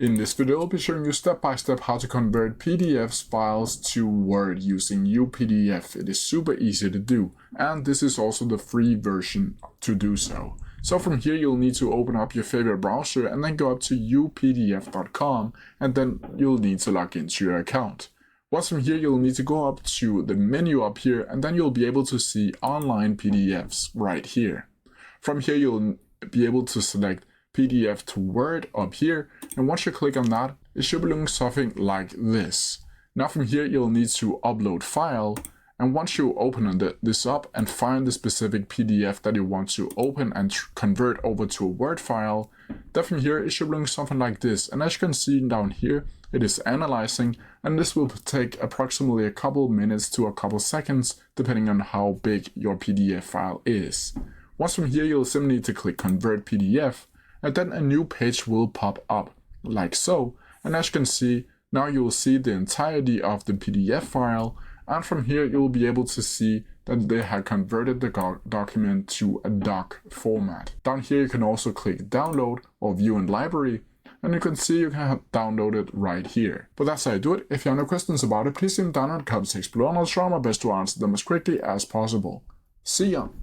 In this video, I'll be showing you step by step how to convert PDF files to Word using UPDF. It is super easy to do, and this is also the free version to do so. So from here, you'll need to open up your favorite browser and then go up to updf.com, and then you'll need to log into your account. Once from here, you'll need to go up to the menu up here, and then you'll be able to see online PDFs right here. From here, you'll be able to select PDF to Word up here, and once you click on that, it should be looking something like this. Now from here, you'll need to upload file, and once you open this up and find the specific PDF that you want to open and convert over to a Word file, then from here it should be looking something like this. And as you can see down here, it is analyzing, and this will take approximately a couple minutes to a couple seconds depending on how big your PDF file is. Once from here, you'll simply need to click Convert PDF, and then a new page will pop up like so. And as you can see, now you will see the entirety of the PDF file, and from here you will be able to see that they have converted the document to a doc format. Down here you can also click download or view in library, and you can see you can download it right here. But that's how I do it. If you have no questions about it, please leave them down in the comments below, and I'll try my best to answer them as quickly as possible. See ya!